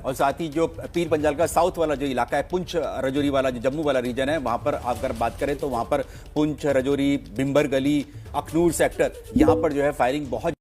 और साथ ही जो पीर पंजाल का साउथ वाला जो इलाका है, पुंछ रजौरी वाला जो जम्मू वाला रीजन है, वहां पर अगर बात करें तो वहां पर पुंछ रजौरी, बिम्बर गली, अखनूर सेक्टर, यहां पर जो है फायरिंग बहुत।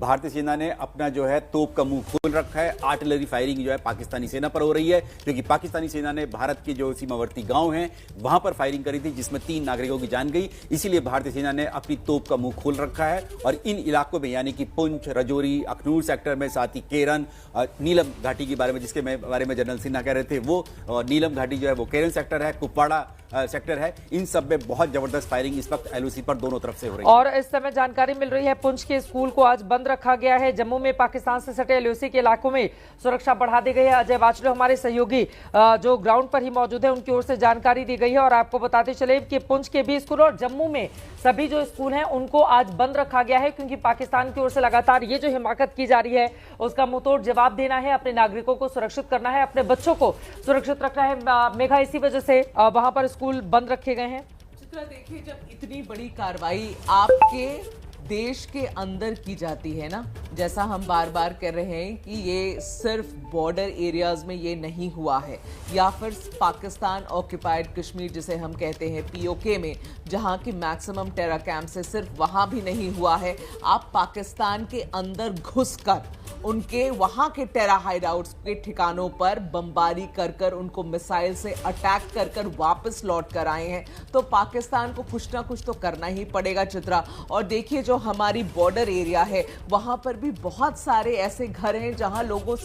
भारतीय सेना ने अपना जो है तोप का मुंह खोल रखा है। आर्टिलरी फायरिंग जो है पाकिस्तानी सेना पर हो रही है, क्योंकि पाकिस्तानी सेना ने भारत के जो सीमावर्ती गांव हैं वहां पर फायरिंग करी थी, जिसमें 3 नागरिकों की जान गई। इसीलिए भारतीय सेना ने अपनी तोप का मुंह खोल रखा है और इन इलाकों में यानी कि पुंछ, रजौरी, अखनूर सेक्टर में, साथ ही केरन, नीलम घाटी के बारे में जिसके बारे में जनरल सिन्हा कह रहे थे, वो नीलम घाटी जो है वो केरन सेक्टर है, कुपवाड़ा सेक्टर है, इन सब में बहुत जबरदस्त फायरिंग इस वक्त एलओसी पर दोनों तरफ से हो रही है। और इस समय जानकारी मिल रही है पुंछ के स्कूल को आज बंद रखा गया है। जम्मू में पाकिस्तान से सटे एलओसी के इलाकों में सुरक्षा बढ़ा दी गई है। अजय वाचलो हमारे सहयोगी जो ग्राउंड पर ही मौजूद है, उनकी ओर से जानकारी दी गई है। और आपको बताते चले कि पुंछ के भी स्कूल और जम्मू में सभी जो स्कूल हैं उनको आज बंद रखा गया है, क्योंकि पाकिस्तान की ओर से लगातार ये जो हिमाकत की जा रही है उसका मुंहतोड़ जवाब देना है, अपने नागरिकों को सुरक्षित करना है, अपने बच्चों को सुरक्षित रखना है। मेघा, इसी वजह से वहां पर स्कूल बंद रखे गए हैं। चित्रा, देखिए, जब इतनी बड़ी कार्रवाई आपके देश के अंदर की जाती है ना, जैसा हम बार बार कह रहे हैं कि ये सिर्फ बॉर्डर एरियाज में ये नहीं हुआ है, या फिर पाकिस्तान ऑक्यूपाइड कश्मीर जिसे हम कहते हैं पीओके में, जहां की मैक्सिमम टेरर कैंप से सिर्फ वहां भी नहीं हुआ है। आप पाकिस्तान के अंदर घुसकर उनके वहां के टेरर हाइडआउट्स के ठिकानों पर बमबारी कर कर उनको मिसाइल से अटैक कर कर वापस लौट कर आए हैं, तो पाकिस्तान को कुछ ना कुछ तो करना ही पड़ेगा चित्रा। और देखिए, जो हमारी बॉर्डर एरिया है वहां पर भी बहुत सारे ऐसे घर हैं जहां लोगों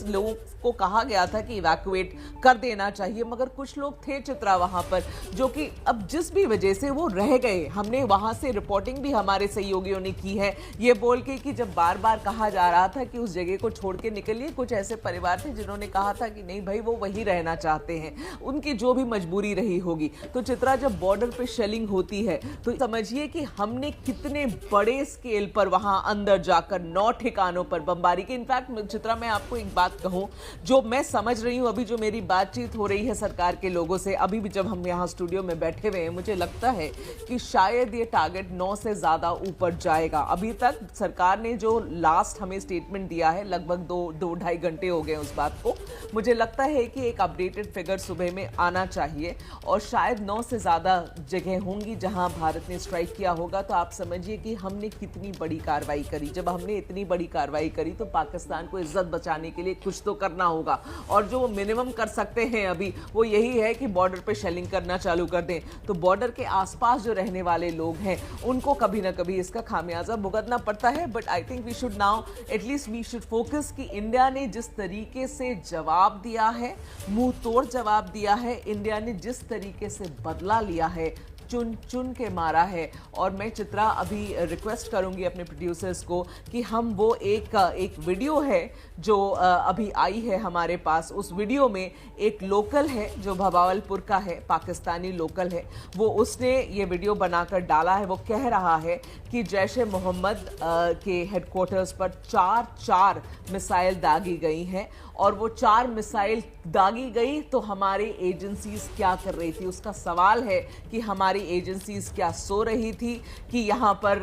को कहा गया था कि इवैक्यूएट कर देना चाहिए, मगर कुछ लोग थे चित्रा वहां पर जो कि अब जिस भी वजह से वो रह गए। हमने वहां से रिपोर्टिंग भी हमारे सहयोगियों ने की है, ये बोल के कि जब बार बार कहा जा रहा था कि उस जगह को छोड़ के निकलिए, कुछ ऐसे परिवार थे जिन्होंने कहा था कि नहीं भाई, वो वहीं रहना चाहते हैं, उनकी जो भी मजबूरी रही होगी। तो चित्रा, जब बॉर्डर पे शेलिंग होती है तो समझिए कि हमने कितने बड़े स्केल पर वहां अंदर जाकर 9 ठिकानों पर बमबारी की। इनफैक्ट चित्रा, मैं आपको एक बात कहूं, जो मैं समझ रही हूं, अभी जो मेरी बातचीत हो रही है सरकार के लोगों से, अभी भी जब हम यहां स्टूडियो में बैठे हुए हैं, मुझे लगता है कि शायद ये टारगेट 9 से ज्यादा ऊपर जाएगा। अभी तक सरकार ने जो लास्ट हमें स्टेटमेंट दिया है, लगभग 2-2.5 घंटे हो गए उस बात को, मुझे लगता है कि एक अपडेटेड फिगर सुबह में आना चाहिए और शायद 9 से ज्यादा जगह होंगी जहां भारत ने स्ट्राइक किया होगा। तो आप समझिए कि हमने कितनी बड़ी कार्रवाई करी। जब हमने इतनी बड़ी कार्रवाई करी तो पाकिस्तान को इज्जत बचाने के लिए कुछ तो करना होगा, और जो मिनिमम कर सकते हैं अभी वो यही है कि बॉर्डर पे शेलिंग करना चालू कर दें। तो बॉर्डर के आसपास जो रहने वाले लोग हैं उनको कभी ना कभी इसका खामियाजा भुगतना पड़ता है। But I think we should now at least we should focus कि इंडिया ने जिस तरीके से जवाब दिया है, मुंह तोड़ जवाब दिया है, इंडिया ने जिस तरीके से बदला लिया है, चुन चुन के मारा है। और मैं चित्रा अभी रिक्वेस्ट करूंगी अपने प्रोड्यूसर्स को कि हम वो एक वीडियो है जो अभी आई है हमारे पास, उस वीडियो में एक लोकल है जो भवालपुर का है, पाकिस्तानी लोकल है, वो उसने ये वीडियो बनाकर डाला है। वो कह रहा है कि जैश-ए-मोहम्मद के हेडक्वार्टर्स पर 4 मिसाइल दागी गई हैं, और वो 4 मिसाइल दागी गई तो हमारी एजेंसीज क्या कर रही थी। उसका सवाल है कि हमारी एजेंसीज क्या सो रही थी कि यहाँ पर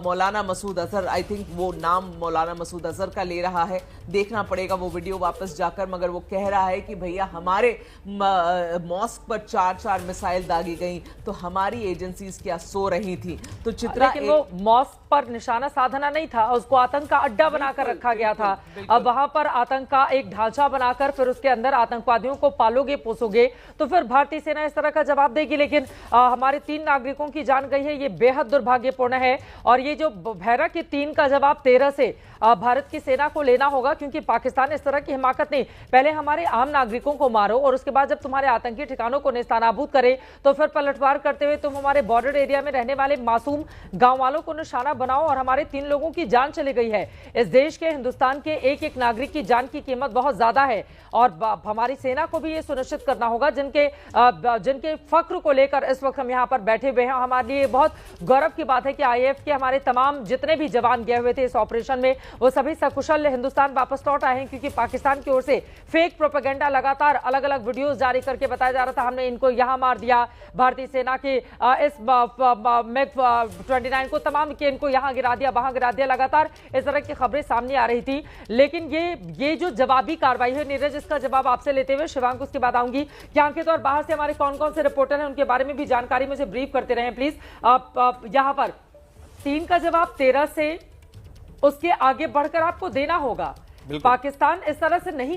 मौलाना मसूद अजहर, आई थिंक वो नाम मौलाना मसूद अजहर का ले रहा है, देखना पड़ेगा वो वीडियो वापस जाकर, मगर वो कह रहा है कि भैया हमारे मॉस्क पर 4 मिसाइल दागी गई तो हमारी एजेंसीज क्या सो रही थी। तो चित्रा, लेकिन वो मॉस्क पर निशाना साधना नहीं था, उसको आतंक का अड्डा बनाकर रखा गया था। अब वहां पर आतंक का एक ढांचा बनाकर फिर उसके अंदर आतंकवादियों को पालोगे पोसोगे तो फिर भारतीय सेना इस तरह का जवाब देगी। लेकिन हमारे 3 नागरिकों की जान गई है, ये बेहद दुर्भाग्यपूर्ण है। और ये जो भैरा के 3 का जवाब 13 से भारत की सेना को लेना होगा, क्योंकि पाकिस्तान इस तरह की हिमाकत नहीं, पहले हमारे आम नागरिकों को मारो और उसके बाद जब तुम्हारे आतंकी ठिकानों को नेस्तनाबूद करे तो फिर पलटवार करते हुए तुम हमारे बॉर्डर एरिया में रहने वाले मासूम गांव वालों को निशाना बनाओ। और हमारे 3 लोगों की जान चली गई है। इस देश के, हिंदुस्तान के एक नागरिक की जान की कीमत बहुत ज्यादा है और हमारी सेना को भी ये सुनिश्चित करना होगा, जिनके फख्र को लेकर इस वक्त हम यहाँ पर बैठे हुए हैं। हमारे लिए बहुत गौरव की बात है कि आईएएफ के हमारे तमाम जितने भी जवान गए हुए थे इस ऑपरेशन में, वो सभी सकुशल हिंदुस्तान वापस लौट आए हैं, क्योंकि पाकिस्तान की ओर से फेक प्रोपेगेंडा लगातार अलग अलग वीडियोस जारी करके बताया जा रहा था, हमने इनको यहां मार दिया, भारतीय सेना के इस MiG-29 को तमाम के इनको यहां गिरा दिया, वहां गिरा दिया, लगातार इस तरह की खबरें सामने आ रही थी। लेकिन ये जो जवाबी कार्रवाई है नीरज, इसका जवाब आपसे लेते हुए शिवांक, उसके बाद आऊंगी कि अंकित और बाहर से हमारे कौन कौन से रिपोर्टर हैं उनके बारे में भी जानकारी मुझे ब्रीफ करते रहे प्लीज। यहां पर 3 का जवाब 13 से उसके आगे बढ़कर आपको देना होगा। पाकिस्तान इस तरह से नहीं